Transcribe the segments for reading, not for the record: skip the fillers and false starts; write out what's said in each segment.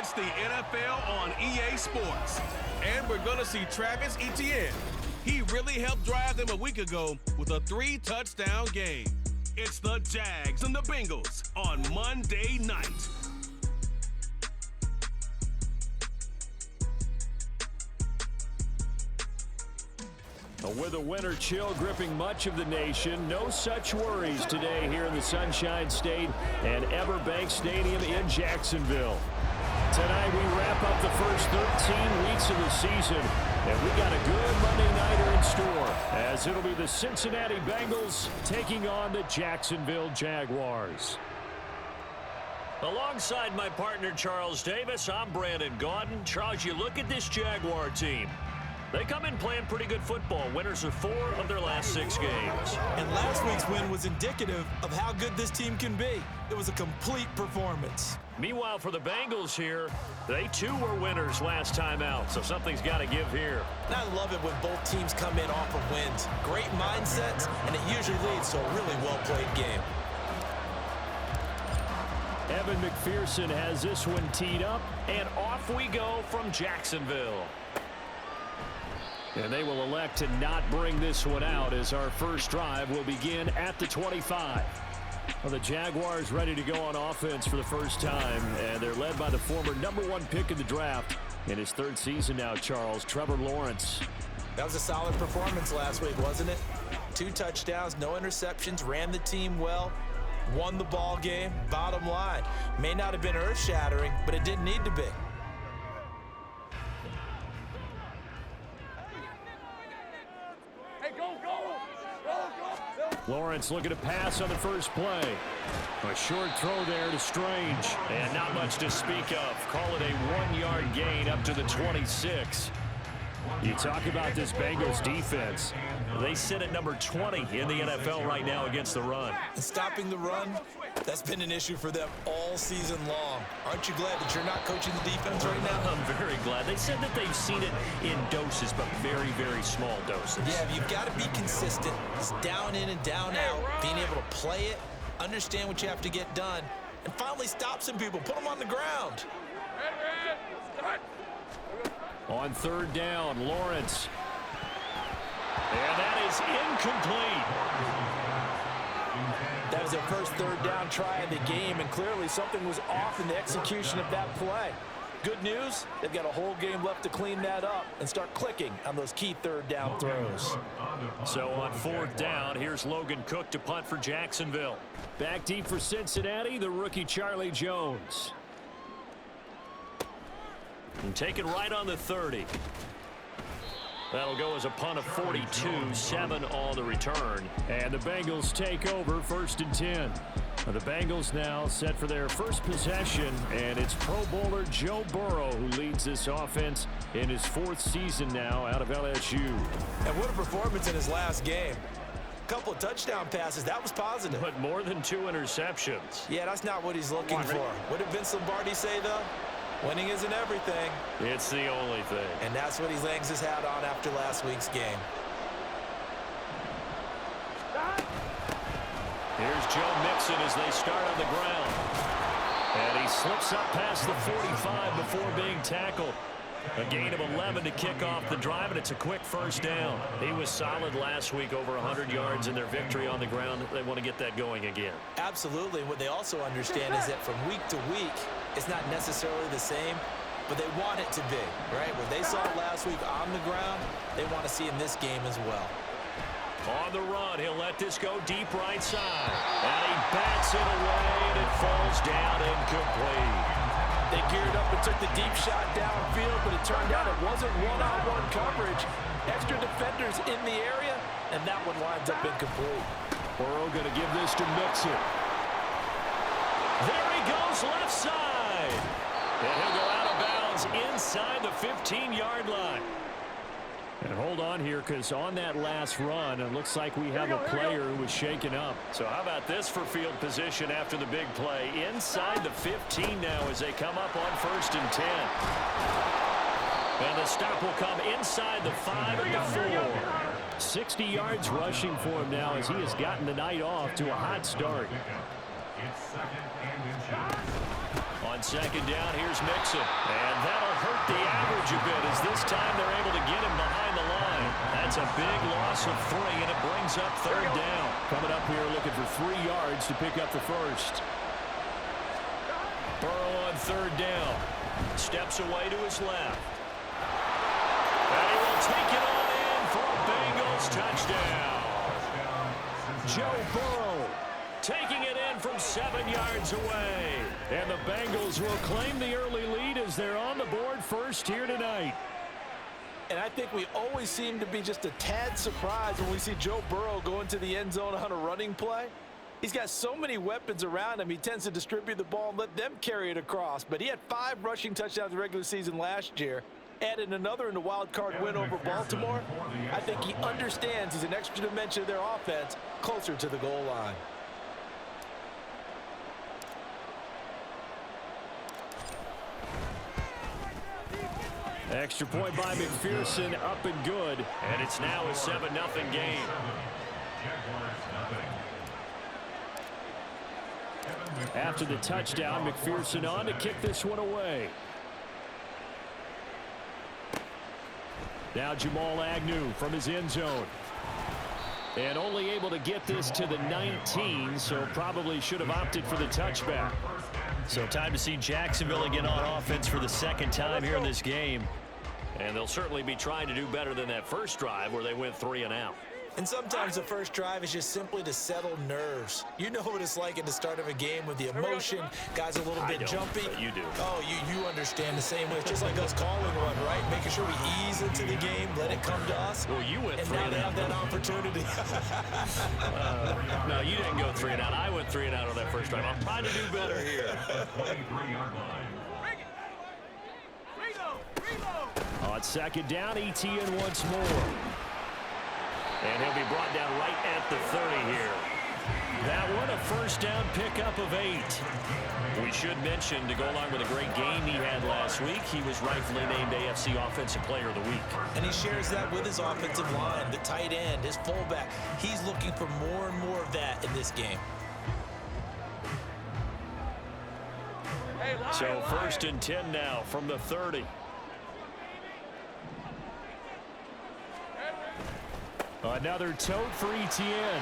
It's the NFL on EA Sports. And we're going to see Travis Etienne. He really helped drive them a week ago with a 3-touchdown game. It's the Jags and the Bengals on Monday night. With a winter chill gripping much of the nation, no such worries today here in the Sunshine State and Everbank Stadium in Jacksonville. Tonight we wrap up the first 13 weeks of the season, and we got a good Monday nighter in store, as it'll be the Cincinnati Bengals taking on the Jacksonville Jaguars. Alongside my partner Charles Davis, I'm Brandon Gaudin. Charles, you look at this Jaguar team. They come in playing pretty good football. Winners of 4 of their last 6 games. And last week's win was indicative of how good this team can be. It was a complete performance. Meanwhile, for the Bengals here, they too were winners last time out, so something's got to give here. And I love it when both teams come in off of wins. Great mindsets, and it usually leads to a really well-played game. Evan McPherson has this one teed up, and off we go from Jacksonville. And they will elect to not bring this one out, as our first drive will begin at the 25. Well, the Jaguars ready to go on offense for the first time, and they're led by the former #1 pick in the draft in his 3rd season now, Charles, Trevor Lawrence. That was a solid performance last week, wasn't it? 2 touchdowns, no interceptions, ran the team well, won the ball game. Bottom line, may not have been earth-shattering, but it didn't need to be. Lawrence looking to pass on the first play. A short throw there to Strange. And not much to speak of. Call it a 1-yard gain up to the 26. You talk about this Bengals defense. They sit at number 20 in the NFL right now against the run. And stopping the run, that's been an issue for them all season long. Aren't you glad that you're not coaching the defense right now? I'm very glad. They said that they've seen it in doses, but very, very small doses. Yeah, you've got to be consistent. It's down in and down out. Being able to play it, understand what you have to get done, and finally stop some people. Put them on the ground. On 3rd down, Lawrence. And that is incomplete. That was their first 3rd down try of the game, and clearly something was off in the execution of that play. Good news, they've got a whole game left to clean that up and start clicking on those key 3rd down throws. So on 4th down, here's Logan Cook to punt for Jacksonville. Back deep for Cincinnati, the rookie Charlie Jones. And taken right on the 30. That'll go as a punt of 42, 7 on the return. And the Bengals take over 1st and 10. The Bengals now set for their first possession, and it's Pro Bowler Joe Burrow who leads this offense in his 4th season now out of LSU. And what a performance in his last game. A couple of touchdown passes, that was positive. But more than 2 interceptions. Yeah, that's not what he's looking for. What did Vince Lombardi say, though? Winning isn't everything. It's the only thing. And that's what he hangs his hat on after last week's game. Here's Joe Mixon as they start on the ground. And he slips up past the 45 before being tackled. A gain of 11 to kick off the drive, and it's a quick 1st down. He was solid last week, over 100 yards in their victory on the ground. They want to get that going again. Absolutely. What they also understand is that from week to week, it's not necessarily the same, but they want it to be, right? What they saw last week on the ground, they want to see in this game as well. On the run, he'll let this go deep right side. And he bats it away, and it falls down incomplete. They geared up and took the deep shot downfield, but it turned out it wasn't one-on-one coverage. Extra defenders in the area, and that one winds up incomplete. Burrow going to give this to Mixon. There he goes left side. And he'll go out of bounds inside the 15-yard line. And hold on here, because on that last run, it looks like we have a player who was shaken up. So how about this for field position after the big play? Inside the 15 now as they come up on 1st and 10. And the stop will come inside the 5 and the 4. 60 yards rushing for him now as he has gotten the night off to a hot start. On second down, here's Mixon. And that'll hurt the average a bit as this time they're able to get him behind the line. That's a big loss of 3, and it brings up third down. Coming up here looking for 3 yards to pick up the first. Burrow on third down. Steps away to his left. And he will take it on in for a Bengals touchdown. Joe Burrow taking it in from 7 yards away. And the Bengals will claim the early lead as they're on the board first here tonight. And I think we always seem to be just a tad surprised when we see Joe Burrow go into the end zone on a running play. He's got so many weapons around him. He tends to distribute the ball and let them carry it across. But he had 5 rushing touchdowns in the regular season last year. Added another in the wild card win over Baltimore. I think he understands he's an extra dimension of their offense closer to the goal line. Extra point by McPherson, up and good. And it's now a 7-0 game. After the touchdown, McPherson on to kick this one away. Now Jamal Agnew from his end zone. And only able to get this to the 19, so probably should have opted for the touchback. So time to see Jacksonville again on offense for the second time here in this game. And they'll certainly be trying to do better than that first drive where they went 3 and out. And sometimes the first drive is just simply to settle nerves. You know what it's like at the start of a game with the emotion. Guys a little bit jumpy. But you do. Oh, you understand the same way. It's just like us calling one, right? Making sure we ease into the game, let it come to us. Well, you went 3 and and now out. they have that opportunity. No, you didn't go 3 and out. I went 3 and out on that first drive. I'm trying to do better here. On second down, ETN once more. And he'll be brought down right at the 30 here. That one, a first down pickup of 8. We should mention, to go along with a great game he had last week, he was rightfully named AFC Offensive Player of the Week. And he shares that with his offensive line, the tight end, his fullback. He's looking for more and more of that in this game. So first and 10 now from the 30. Another tote for ETN.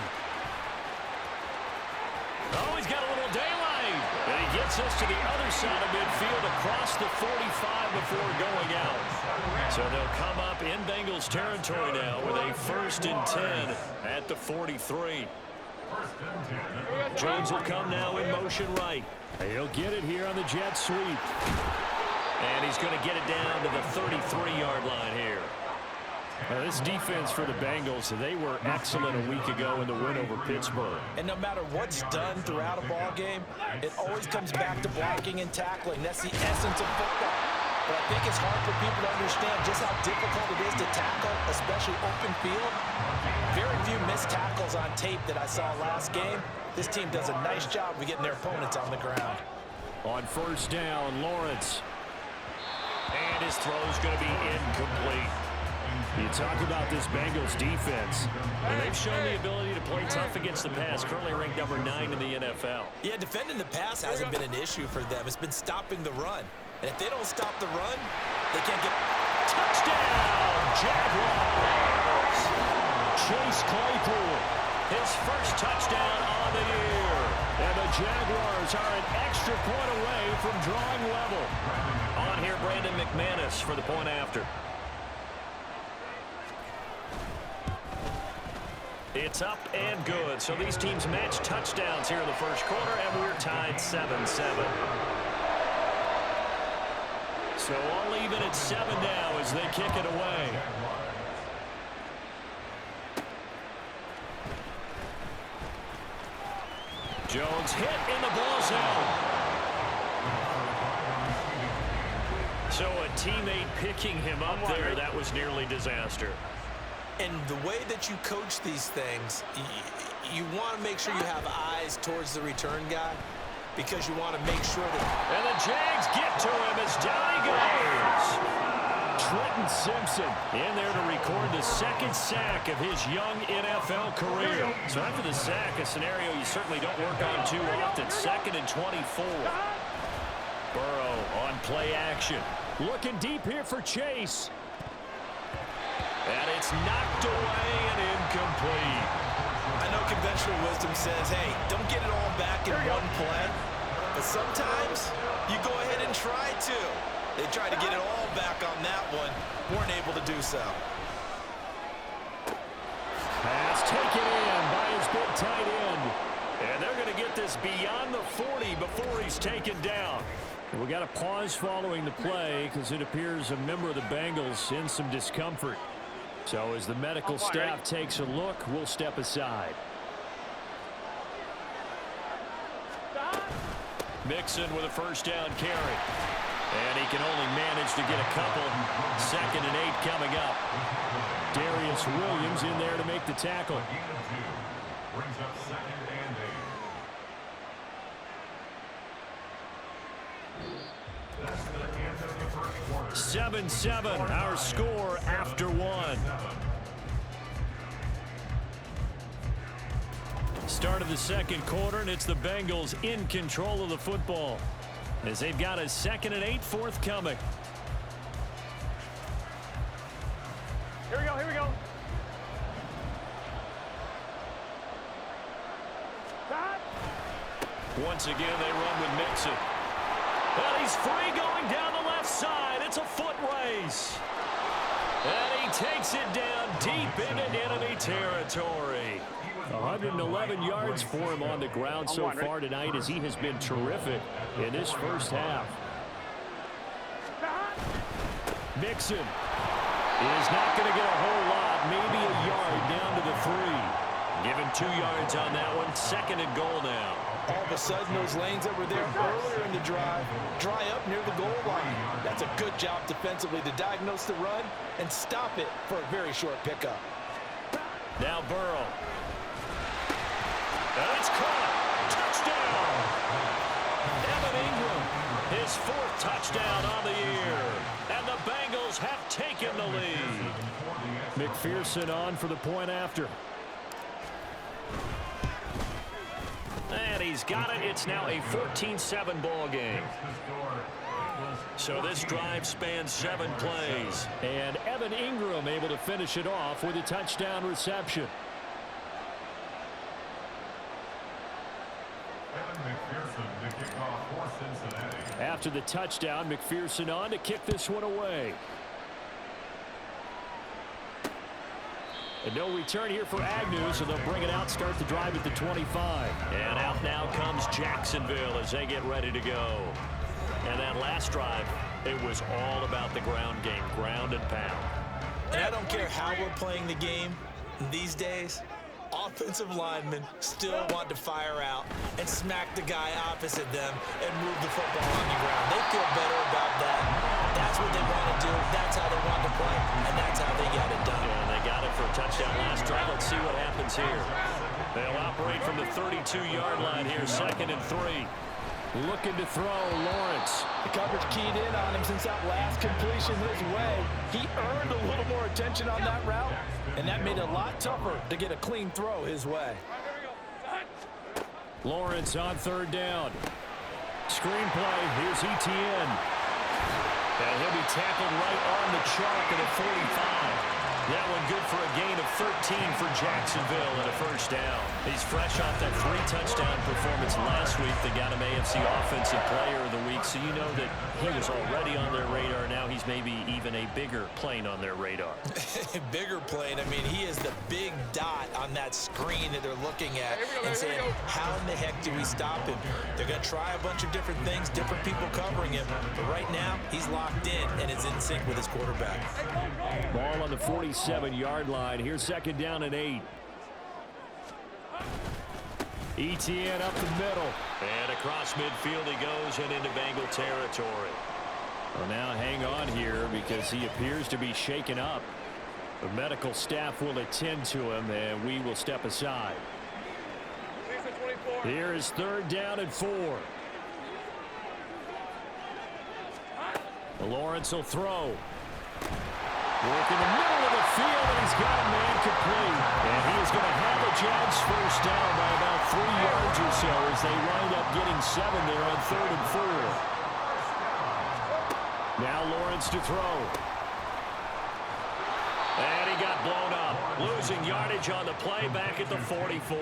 Oh, he's got a little daylight. And he gets us to the other side of midfield across the 45 before going out. So they'll come up in Bengals territory now with a first and 10 at the 43. Jones will come now in motion right. He'll get it here on the jet sweep. And he's going to get it down to the 33-yard line here. Now, this defense for the Bengals, they were excellent a week ago in the win over Pittsburgh. And no matter what's done throughout a ball game, it always comes back to blocking and tackling. That's the essence of football. But I think it's hard for people to understand just how difficult it is to tackle, especially open field. Very few missed tackles on tape that I saw last game. This team does a nice job of getting their opponents on the ground. On first down, Lawrence. And his throw's going to be incomplete. You talk about this Bengals defense. And they've shown the ability to play tough against the pass, currently ranked number 9 in the NFL. Yeah, defending the pass hasn't been an issue for them. It's been stopping the run. And if they don't stop the run, they can't get... Touchdown, Jaguars! Chase Claypool, his first touchdown on the year. And the Jaguars are an extra point away from drawing level. On here, Brandon McManus for the point after. It's up and good. So these teams match touchdowns here in the first quarter, and we're tied 7-7. So all even at 7 now as they kick it away. Jones hit in the ball zone. So a teammate picking him up there, that was nearly disaster. And the way that you coach these things, you want to make sure you have eyes towards the return guy because you want to make sure that... And the Jags get to him as down he goes. Trenton Simpson in there to record the second sack of his young NFL career. So after the sack, a scenario you certainly don't work on too often. 2nd and 24. Burrow on play action. Looking deep here for Chase. And it's knocked away and incomplete. I know conventional wisdom says, hey, don't get it all back in one play. But sometimes you go ahead and try to. They tried to get it all back on that one. Weren't able to do so. Pass taken in by his big tight end. And they're going to get this beyond the 40 before he's taken down. We got a pause following the play because it appears a member of the Bengals in some discomfort. So as the medical staff takes a look, we'll step aside. Mixon with a first down carry. And he can only manage to get a couple. 2nd and 8 coming up. Darius Williams in there to make the tackle. Brings up 2nd and 8. That's the end of the first quarter. 7-7, our score after 1. Start of the second quarter, and it's the Bengals in control of the football as they've got a 2nd and 8 forthcoming. Here we go, here we go. Once again, they run with Mixon. And he's free going down the left side. It's a foot race. And he takes it down deep into enemy territory. 111 yards for him on the ground so far tonight as he has been terrific in this first half. Mixon is not going to get a whole lot, maybe a yard down to the 3. Given 2 yards on that one, 2nd and goal now. All of a sudden, those lanes that were there earlier in the drive dry up near the goal line. That's a good job defensively to diagnose the run and stop it for a very short pickup. Now Burrow. And it's caught. Touchdown. Evan Ingram, his 4th touchdown on the year. And the Bengals have taken the lead. McPherson on for the point after. And he's got it. It's now a 14-7 ball game. So this drive spans 7 plays. And Evan Ingram able to finish it off with a touchdown reception. After the touchdown, McPherson on to kick this one away. And no return here for Agnew, so they'll bring it out, start the drive at the 25. And out now comes Jacksonville as they get ready to go. And that last drive, it was all about the ground game, ground and pound. And I don't care how we're playing the game these days, offensive linemen still want to fire out and smack the guy opposite them and move the football on the ground. They feel better about that. That's what they want to do. That's how they want to play, and that's how they get it done. And they got it for a touchdown last drive. Let's see what happens here. They'll operate from the 32-yard line here, 2nd and 3. Looking to throw, Lawrence. The coverage keyed in on him since that last completion his way. He earned a little more attention on that route, and that made it a lot tougher to get a clean throw his way. Lawrence on 3rd down. Screenplay, here's Etienne. And he'll be tackled right on the chalk at a 45. That one good for a gain of 13 for Jacksonville and a first down. He's fresh off that 3-touchdown performance last week that got him AFC Offensive Player of the Week, so you know that he was already on their radar. Now he's maybe even a bigger plane on their radar. Bigger plane. I mean, he is the big dot on that screen that they're looking at and saying, how in the heck do we stop him? They're going to try a bunch of different things, different people covering him, but right now he's locked in and is in sync with his quarterback. Ball on the 47-yard line. Here's 2nd down and 8. Etienne up the middle. And across midfield he goes and into Bengal territory. Well, now hang on here because he appears to be shaken up. The medical staff will attend to him, and we will step aside. Here is 3rd down and 4. Lawrence will throw. Work in the middle of the field, and he's got a man complete. And he is going to have a Jags first down by about 3 yards or so as they wind up getting 7 there on 3rd and 4. Now Lawrence to throw. And he got blown up. Losing yardage on the play back at the 44.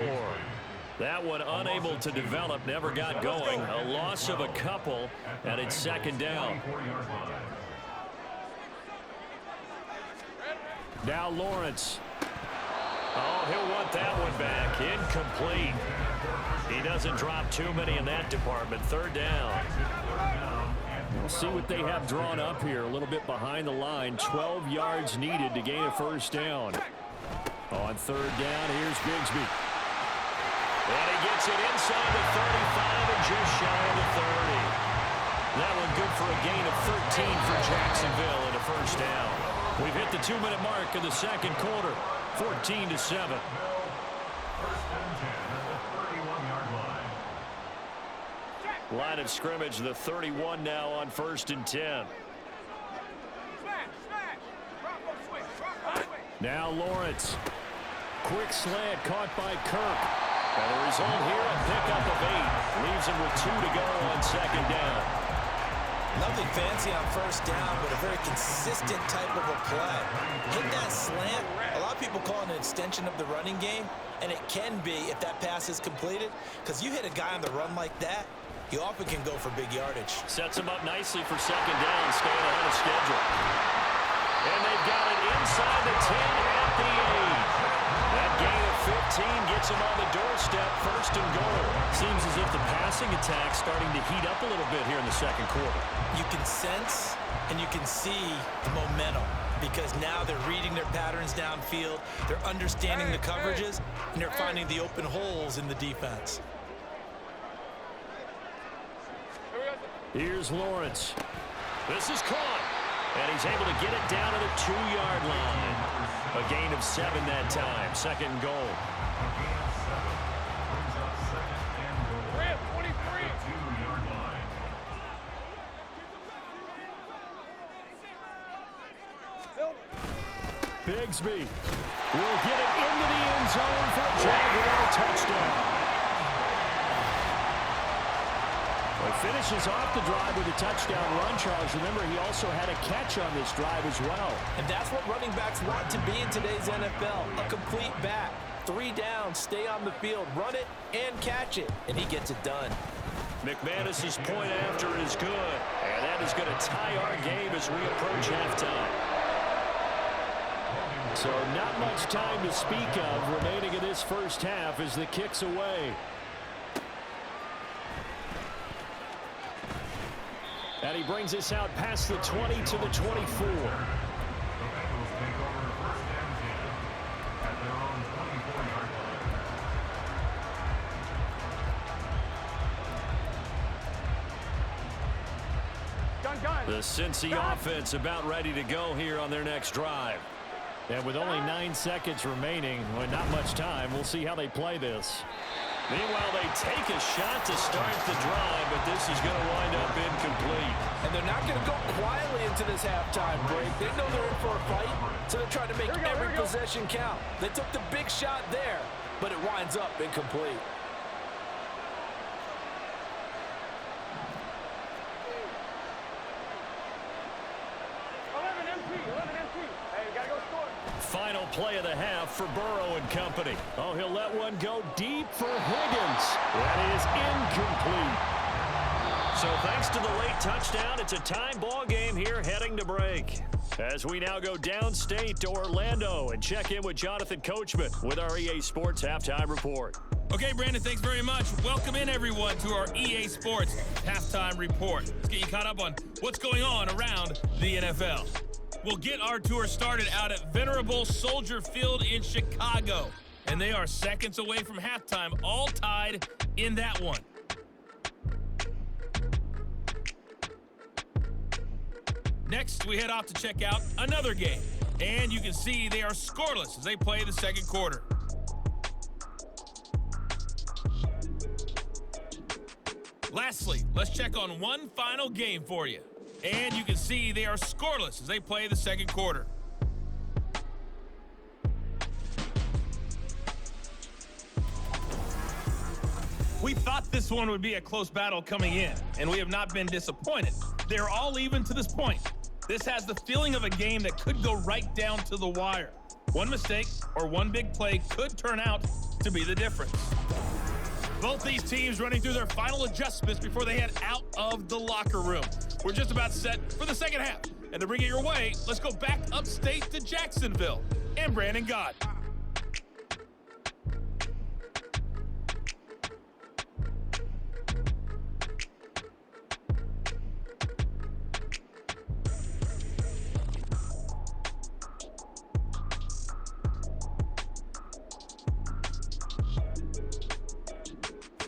That one unable to develop, never got going. A loss of a couple, and it's 2nd down. Now Lawrence. Oh, he'll want that one back. Incomplete. He doesn't drop too many in that department. 3rd down. We'll see what they have drawn up here. A little bit behind the line. 12 yards needed to gain a first down. On 3rd down, here's Bigsby. And he gets it inside the 35 and just shy of the 30. That one good for a gain of 13 for Jacksonville and a first down. We've hit the 2-minute mark of the 2nd quarter. 14-7. Line of scrimmage, the 31 now on 1st and 10. Now Lawrence. Quick slant caught by Kirk. And the result here, a pickup of 8. Leaves him with 2 to go on 2nd down. Nothing fancy on 1st down, but a very consistent type of a play. Hit that slant. A lot of people call it an extension of the running game, and it can be if that pass is completed, because you hit a guy on the run like that, you often can go for big yardage. Sets him up nicely for 2nd down, staying ahead of schedule. And they've got it inside the 10 at the 8. That gain of 15 gets him on the doorstep, 1st and goal. Seems as if the passing attack's starting to heat up a little bit here in the 2nd quarter. You can sense and you can see the momentum because now they're reading their patterns downfield, they're understanding the coverages, and they're finding the open holes in the defense. Here's Lawrence. This is caught. And he's able to get it down to the 2-yard line. A gain of 7 that time. 2nd and goal. Bigsby will get it into the end zone for a Jaguar touchdown. Well, he finishes off the drive with a touchdown run, Charles. Remember, he also had a catch on this drive as well. And that's what running backs want to be in today's NFL, a complete back. 3 downs, stay on the field, run it, and catch it. And he gets it done. McManus's point after is good. And that is going to tie our game as we approach halftime. So not much time to speak of remaining in this first half as the kick's away. And he brings us out past the 20 to the 24. The Cincy offense about ready to go here on their next drive. And with only 9 seconds remaining, well, not much time, we'll see how they play this. Meanwhile, they take a shot to start the drive, but this is going to wind up incomplete. And they're not going to go quietly into this halftime break. They know they're in for a fight, so they're trying to make every possession count. They took the big shot there, but it winds up incomplete. Final play of the half for Burrow and company. Oh, he'll let one go deep for Higgins. That is incomplete. So thanks to the late touchdown, it's a tie ball game here heading to break. As we now go downstate to Orlando and check in with Jonathan Coachman with our EA Sports Halftime Report. Okay, Brandon, thanks very much. Welcome in, everyone, to our EA Sports Halftime Report. Let's get you caught up on what's going on around the NFL. We'll get our tour started out at Venerable Soldier Field in Chicago. And they are seconds away from halftime, all tied in that one. Next, we head off to check out another game. And you can see they are scoreless as they play the 2nd quarter. Lastly, let's check on one final game for you. And you can see they are scoreless as they play the second quarter. We thought this one would be a close battle coming in, and we have not been disappointed. They're all even to this point. This has the feeling of a game that could go right down to the wire. One mistake or one big play could turn out to be the difference. Both these teams running through their final adjustments before they head out of the locker room. We're just about set for the second half. And to bring it your way, let's go back upstate to Jacksonville and Brandon Gott.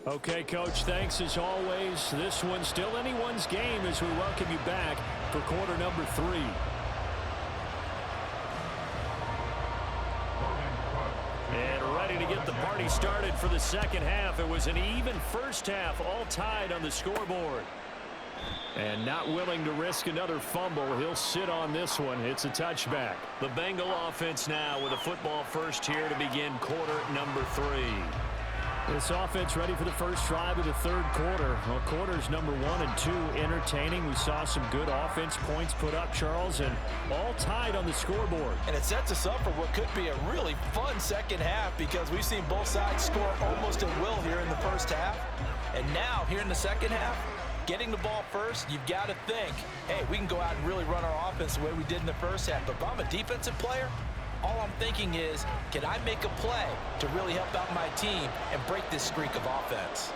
Okay, Coach, thanks as always. This one's still anyone's game as we welcome you back for quarter number 3. And ready to get the party started for the second half. It was an even first half, all tied on the scoreboard. And not willing to risk another fumble, he'll sit on this one. It's a touchback. The Bengal offense now with a football first here to begin quarter number 3. This offense ready for the first drive of the third quarter. Well, quarters number 1 and 2 entertaining. We saw some good offense points put up, Charles, and all tied on the scoreboard. And it sets us up for what could be a really fun second half because we've seen both sides score almost at will here in the first half. And now, here in the second half, getting the ball first, you've got to think, hey, we can go out and really run our offense the way we did in the first half. But if I'm a defensive player, all I'm thinking is, can I make a play to really help out my team and break this streak of offense?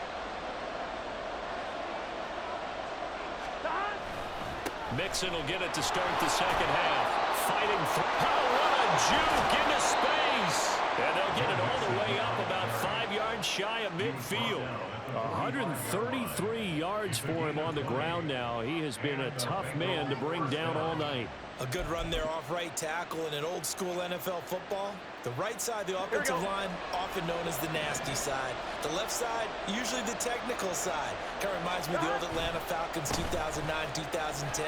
Mixon will get it to start the second half. Fighting through. Oh, what a juke into space. And they'll get it all the way up about 5 yards shy of midfield. 133 yards for him on the ground now. He has been a tough man to bring down all night. A good run there off right tackle in an old school NFL football. The right side of the offensive line, often known as the nasty side. The left side, usually the technical side. Kind of reminds me of the old Atlanta Falcons 2009, 2010.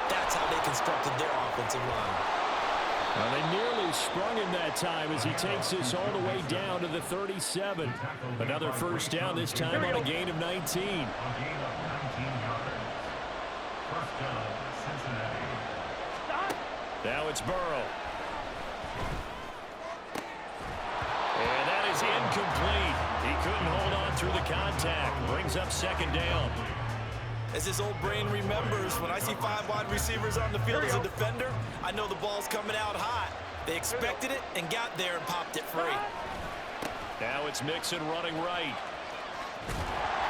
That's how they constructed their offensive line. Well, they nearly sprung him that time as he takes this all the way down to the 37. Another first down, this time on a gain of 19. Now it's Burrow. And that is incomplete. He couldn't hold on through the contact. Brings up second down. As his old brain remembers, when I see 5 wide receivers on the field as a defender, I know the ball's coming out hot. They expected it and got there and popped it free. Now it's Mixon running right.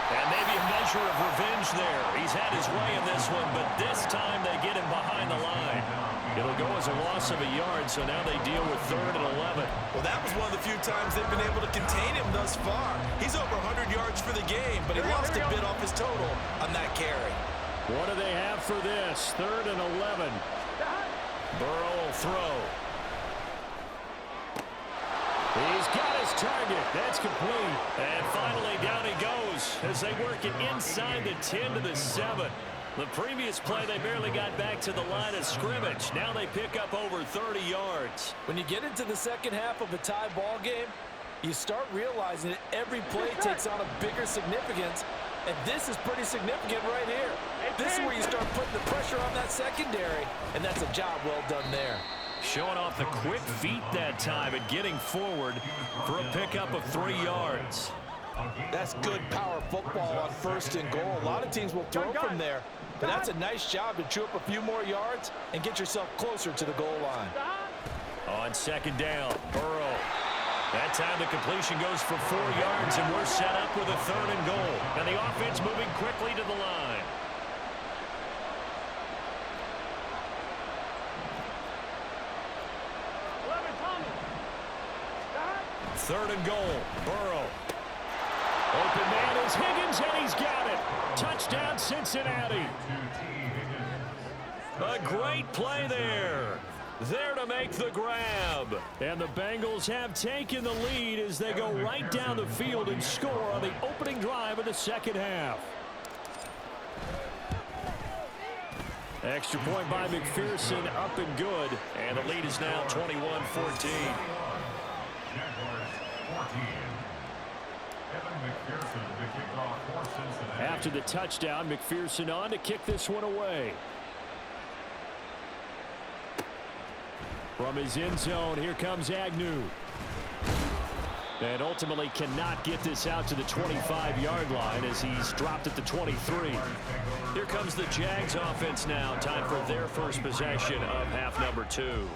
And maybe a measure of revenge there. He's had his way in this one, but this time they get him behind the line. It'll go as a loss of a yard, so now they deal with 3rd and 11. Well, that was one of the few times they've been able to contain him thus far. He's over 100 yards for the game, but he lost a bit off his total on that carry. What do they have for this? 3rd and 11. Burrow will throw. He's got his target. That's complete. And finally down he goes as they work it inside the 10 to the 7. The previous play, they barely got back to the line of scrimmage. Now they pick up over 30 yards. When you get into the second half of a tie ball game, you start realizing that every play takes on a bigger significance, and this is pretty significant right here. This is where you start putting the pressure on that secondary, and that's a job well done there. Showing off the quick feet that time and getting forward for a pickup of 3 yards. That's good power football on 1st and goal. A lot of teams will throw from there, but that's a nice job to chew up a few more yards and get yourself closer to the goal line. On 2nd down, Burrow. That time the completion goes for 4 yards, and we're set up with a 3rd and goal. And the offense moving quickly to the line. Third and goal, Burrow. Open man is Higgins, and he's got it. Touchdown, Cincinnati. A great play there. There to make the grab. And the Bengals have taken the lead as they go right down the field and score on the opening drive of the second half. Extra point by McPherson, up and good. And the lead is now 21-14. After the touchdown, McPherson on to kick this one away. From his end zone, here comes Agnew. And ultimately cannot get this out to the 25-yard line as he's dropped at the 23. Here comes the Jags offense now. Time for their first possession of half number 2.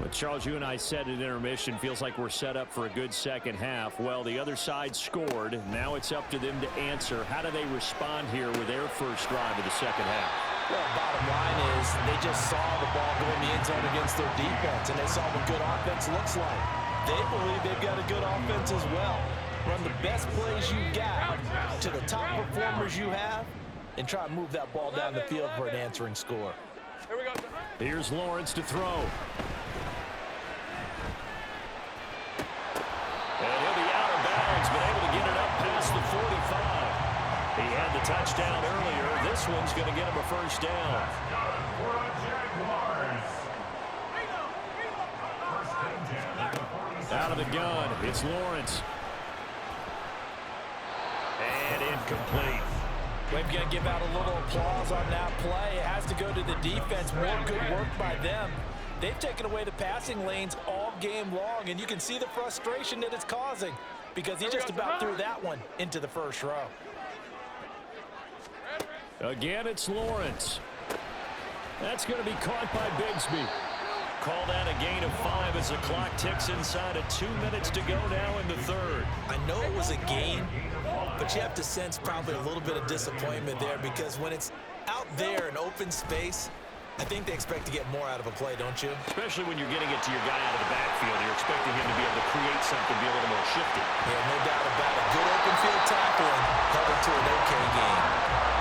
But Charles, you and I said at intermission, feels like we're set up for a good second half. Well, the other side scored. Now it's up to them to answer. How do they respond here with their first drive of the second half? Well, bottom line is they just saw the ball go in the end zone against their defense, and they saw what good offense looks like. They believe they've got a good offense as well. Run the best plays you got to the top performers you have and try to move that ball down the field for an answering score. Here we go. Here's Lawrence to throw. And he'll be out of bounds, but able to get it up past the 45. He had the touchdown earlier. This one's going to get him a first down. Out of the gun, it's Lawrence. And incomplete. We've got to give out a little applause on that play. It has to go to the defense. More good work by them. They've taken away the passing lanes all game long, and you can see the frustration that it's causing because he just about threw that one into the first row. Again, it's Lawrence. That's going to be caught by Bigsby. Call that a gain of 5 as the clock ticks inside of 2 minutes to go now in the third. I know it was a gain, but you have to sense probably a little bit of disappointment there because when it's out there in open space, I think they expect to get more out of a play, don't you? Especially when you're getting it to your guy out of the backfield. You're expecting him to be able to create something, be a little more shifty. Yeah, no doubt about it. Good open field tackling, held it to an okay game.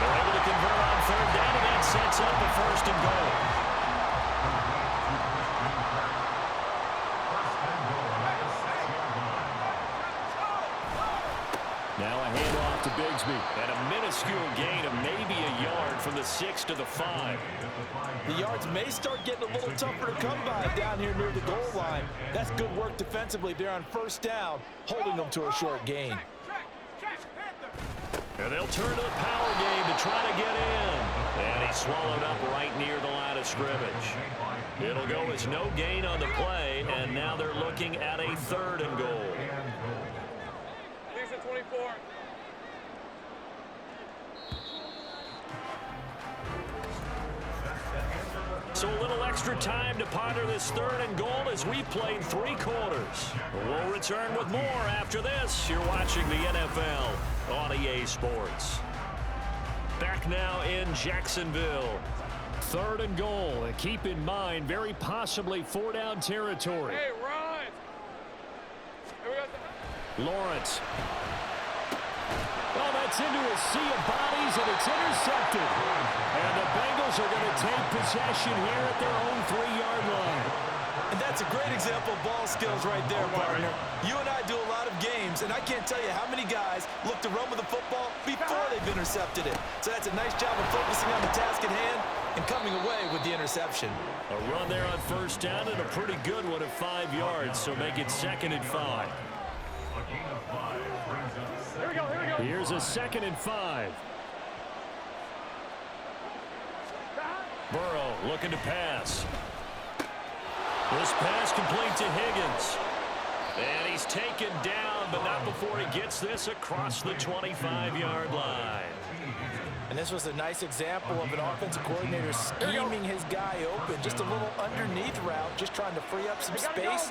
They're able to convert on third down, and that sets up a first and goal. Now a handoff to Bigsby. And a minuscule gain of maybe a yard from the 6 to the 5. The yards may start getting a little tougher to come by down here near the goal line. That's good work defensively there on first down, holding them to a short gain. And they'll turn to the power game to try to get in. And he swallowed up right near the line of scrimmage. It'll go as no gain on the play, and now they're looking at a third and goal. 24. So a little extra time to ponder this third and goal as we played 3 quarters. We'll return with more after this. You're watching the NFL on EA Sports. Back now in Jacksonville. Third and goal. And keep in mind, very possibly 4-down territory. Hey, run! Here we go. Lawrence. Well, that's into a sea of bodies, and it's intercepted. And the Bengals are going to take possession here at their own 3-yard line. And that's a great example of ball skills right there, partner. You and I do a lot of games, and I can't tell you how many guys look to run with the football before they've intercepted it. So that's a nice job of focusing on the task at hand and coming away with the interception. A run there on first down and a pretty good one of 5 yards, so make it 2nd and 5. Here we go, here we go. Here's a 2nd and 5. Burrow looking to pass. This pass complete to Higgins. And he's taken down, but not before he gets this across the 25-yard line. And this was a nice example of an offensive coordinator scheming his guy open. Just a little underneath route, just trying to free up some space,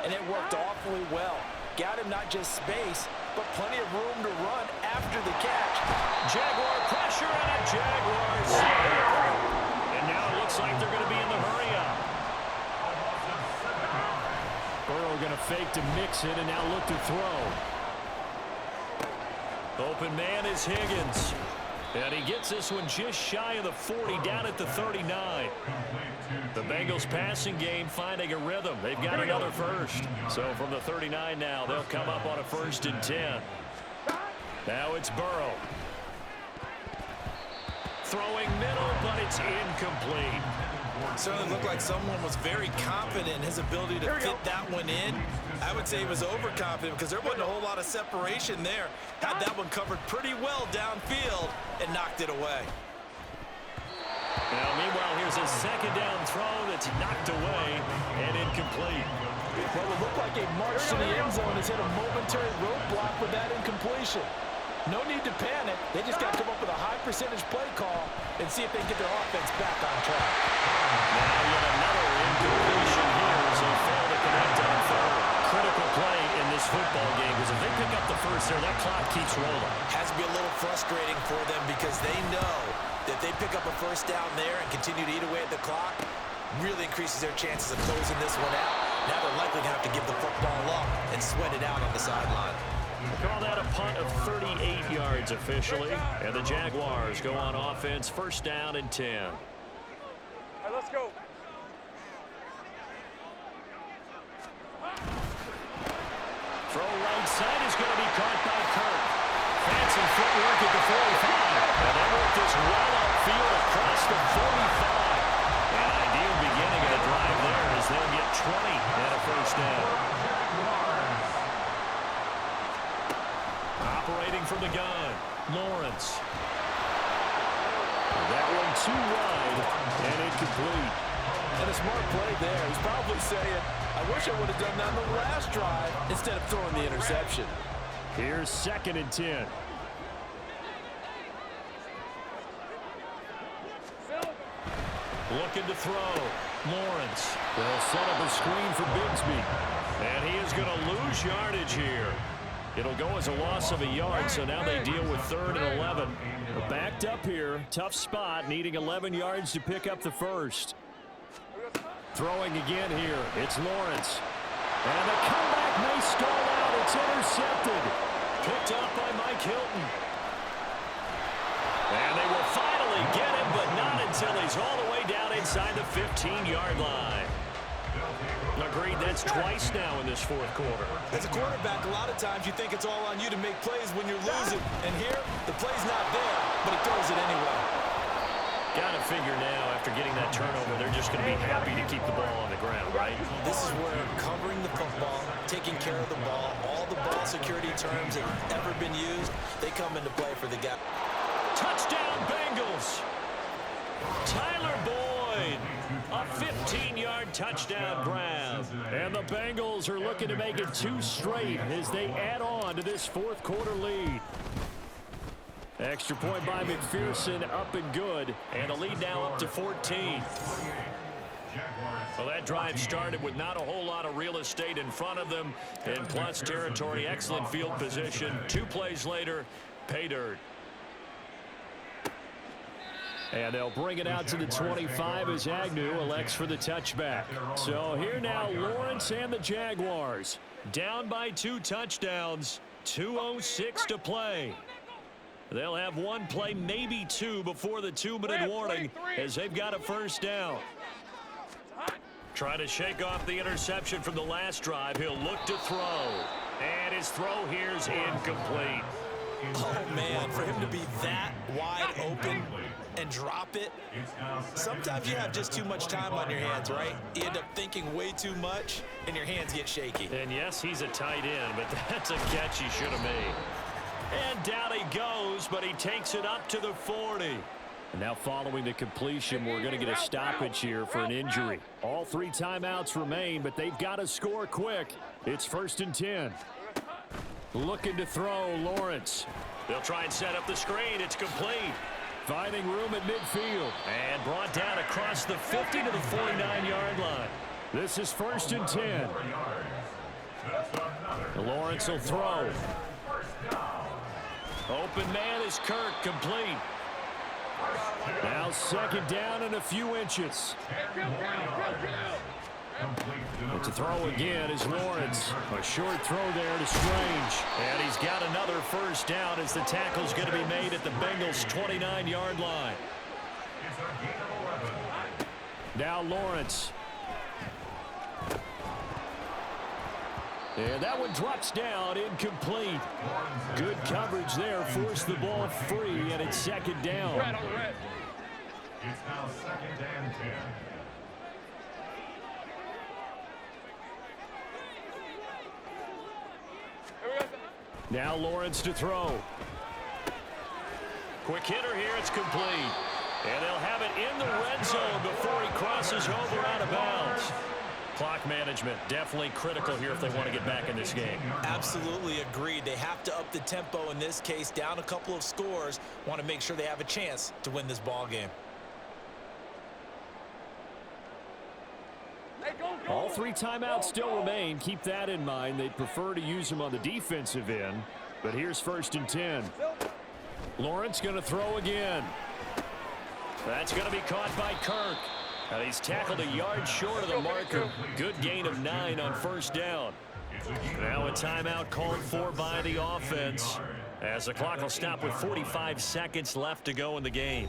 and it worked awfully well. Got him not just space, but plenty of room to run after the catch. Jaguar pressure and a Jaguar save. And now it looks like they're going to be in the hurry-up. Burrow going to fake to mix it and now look to throw. Open man is Higgins. And he gets this one just shy of the 40, down at the 39. The Bengals passing game finding a rhythm. They've got another first. So from the 39 now, they'll come up on a 1st and 10. Now it's Burrow. Throwing middle, but it's incomplete. Certainly looked like someone was very confident in his ability to fit that one in. I would say he was overconfident because there wasn't a whole lot of separation there. Had that one covered pretty well downfield and knocked it away. Now, meanwhile, here's a second down throw that's knocked away and incomplete. Well, it looked like a march to the end zone has hit a momentary roadblock with that incompletion. No need to panic. They just got to come up with a high percentage play call and see if they can get their offense back on track. Now yet another incompletion here as they fail to connect on third. Critical play in this football game because if they pick up the first there, that clock keeps rolling. Has to be a little frustrating for them because they know that they pick up a first down there and continue to eat away at the clock, really increases their chances of closing this one out. Now they're likely going to have to give the football up and sweat it out on the sideline. Call that a punt of 38 yards officially. And the Jaguars go on offense, first down and 10. All right, let's go. Throw right side is going to be caught by Kirk. Fancy footwork at the 45. And they work this well upfield across the 45. An ideal beginning of the drive there as they'll get 20 and a first down. Operating from the gun, Lawrence. That one too wide and incomplete. And a smart play there. He's probably saying, I wish I would have done that on the last drive instead of throwing the interception. Here's second and 10. Looking to throw. Lawrence. They'll set up a screen for Bigsby. And he is going to lose yardage here. It'll go as a loss of a yard, so now they deal with 3rd and 11. They're backed up here. Tough spot, needing 11 yards to pick up the first. Throwing again here. It's Lawrence. And the comeback may stall out. It's intercepted. Picked up by Mike Hilton. And they will finally get him, but not until he's all the way down inside the 15-yard line. Agreed, that's twice now in this fourth quarter. As a quarterback, a lot of times you think it's all on you to make plays when you're losing. And here, the play's not there, but he throws it anyway. Got to figure now, after getting that turnover, they're just going to be happy to keep the ball on the ground, right? This is where covering the football, taking care of the ball, all the ball security terms that have ever been used, they come into play for the guy. Touchdown, Bengals! Tyler Boyd, a 15-yard touchdown grab. And the Bengals are looking to make it 2 straight as they add on to this fourth quarter lead. Extra point by McPherson, up and good. And the lead now up to 14. Well, that drive started with not a whole lot of real estate in front of them. In plus territory, excellent field position. 2 plays later, pay dirt. And they'll bring it out to the 25 as Agnew elects for the touchback. So here now, Lawrence and the Jaguars. Down by 2 touchdowns, 2:06 to play. They'll have 1 play, maybe 2, before the 2-minute warning as they've got a first down. Trying to shake off the interception from the last drive. He'll look to throw. And his throw here's incomplete. Oh, man, for him to be that wide open and drop it, sometimes you have just too much time on your hands, right? You end up thinking way too much, and your hands get shaky. And yes, he's a tight end, but that's a catch he should have made. And down he goes, but he takes it up to the 40. And now following the completion, we're going to get a stoppage here for an injury. All 3 timeouts remain, but they've got to score quick. It's 1st and 10. Looking to throw, Lawrence. They'll try and set up the screen. It's complete. Finding room at midfield. And brought down across the 50 to the 49-yard line. This is 1st and 10. Lawrence will throw. Open man is Kirk, complete. Now 2nd down and a few inches. But to throw again is Lawrence. A short throw there to Strange. And he's got another first down as the tackle's going to be made at the Bengals' 29-yard line. Now Lawrence. And that one drops down, incomplete. Good coverage there, forced the ball free, and it's second down. It's now 2nd and 10. Now Lawrence to throw. Quick hitter here, it's complete. And they'll have it in the red zone before he crosses over out of bounds. Clock management, definitely critical here if they want to get back in this game. Absolutely agreed. They have to up the tempo in this case, down a couple of scores. Want to make sure they have a chance to win this ball game. All 3 timeouts still remain. Keep that in mind. They'd prefer to use them on the defensive end. But here's 1st and 10. Lawrence going to throw again. That's going to be caught by Kirk. And he's tackled a yard short of the marker. Good gain of 9 on 1st down. Now a timeout called for by the offense, as the clock will stop with 45 seconds left to go in the game.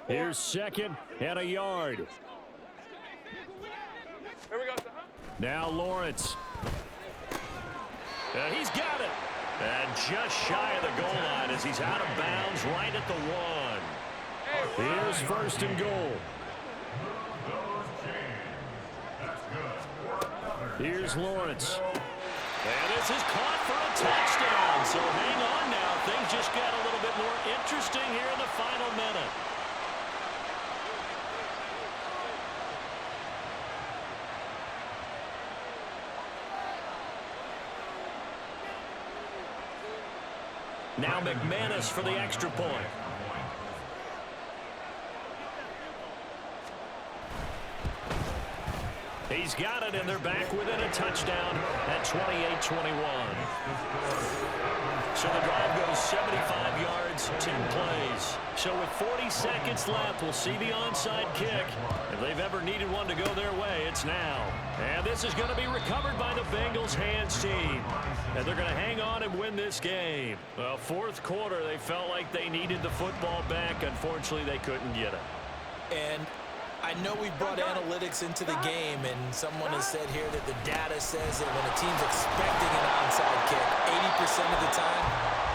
Here's 2nd and a yard. Here we go. Now Lawrence. He's got it. And just shy of the goal line as he's out of bounds right at the 1. Here's 1st and goal. Here's Lawrence. And this is caught for a touchdown. So hang on now. Things just got a little bit more interesting here in the final minute. Now McManus for the extra point. He's got it, and they're back within a touchdown at 28-21. So the drive goes 75 yards, 10 plays. So with 40 seconds left, we'll see the onside kick. If they've ever needed one to go their way, it's now. And this is going to be recovered by the Bengals hands team. And they're going to hang on and win this game. Well, 4th quarter, they felt like they needed the football back. Unfortunately, they couldn't get it. And I know we brought analytics into the game, and someone has said here that the data says that when a team's expecting an onside kick, 80% of the time,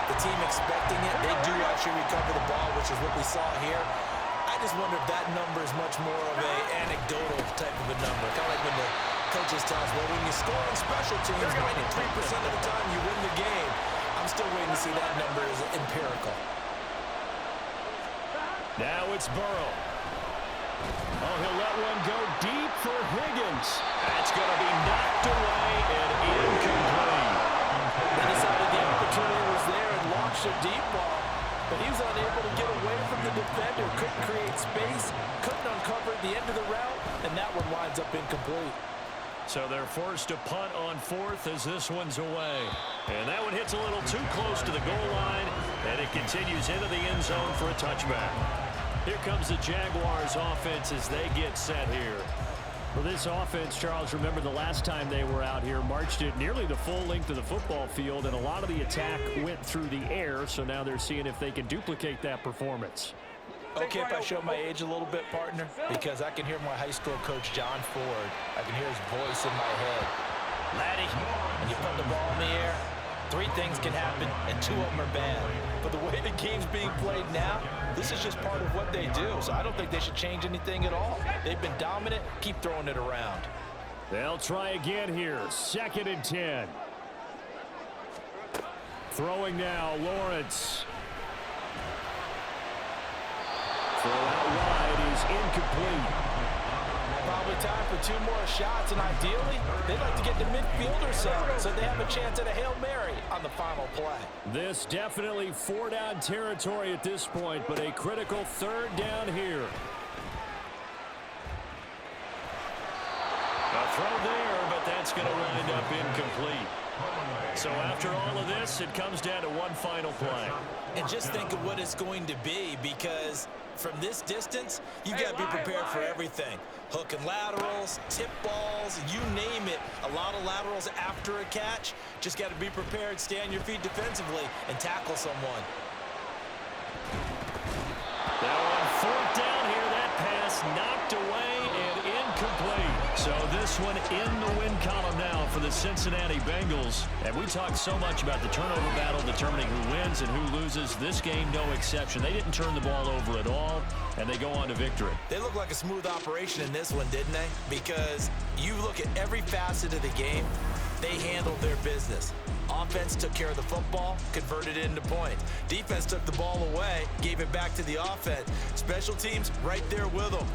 the team expecting it, they do actually recover the ball, which is what we saw here. I just wonder if that number is much more of an anecdotal type of a number. Kind of like when the coaches tell us, well, when you score on special teams, 93% of the time you win the game. I'm still waiting to see that number is empirical. Now it's Burrow. Oh, he'll let one go deep for Higgins. That's going to be knocked away and incomplete. They decided the opportunity was there and launched a deep ball, but he was unable to get away from the defender, couldn't create space, couldn't uncover at the end of the route, and that one winds up incomplete. So they're forced to punt on 4th as this one's away. And that one hits a little too close to the goal line, and it continues into the end zone for a touchback. Here comes the Jaguars offense as they get set here. For this offense, Charles, remember the last time they were out here, marched it nearly the full length of the football field, and a lot of the attack went through the air, so now they're seeing if they can duplicate that performance. Okay, if I show my age a little bit, partner, because I can hear my high school coach, John Ford. I can hear his voice in my head. Laddie, when you put the ball in the air, 3 things can happen, and 2 of them are bad. But the way the game's being played now, this is just part of what they do. So I don't think they should change anything at all. They've been dominant. Keep throwing it around. They'll try again here. 2nd and 10. Throwing now, Lawrence. Throw out wide is incomplete. Probably time for 2 more shots, and ideally, they'd like to get the midfield or so they have a chance at a Hail Mary on the final play. This definitely 4-down territory at this point, but a critical 3rd down here. A throw there, but that's going to wind up incomplete. So after all of this, it comes down to one final play. And just think of what it's going to be, because from this distance, you've got to be prepared for everything. Hook and laterals, tip balls, you name it. A lot of laterals after a catch. Just got to be prepared, stay on your feet defensively, and tackle someone. Now on 4th pass knocked away and incomplete. So this one in the win column now for the Cincinnati Bengals. And we talked so much about the turnover battle determining who wins and who loses. This game, no exception. They didn't turn the ball over at all, and they go on to victory. They look like a smooth operation in this one, didn't they? Because you look at every facet of the game, they handled their business. Offense took care of the football, converted it into points. Defense took the ball away, gave it back to the offense. Special teams right there with them.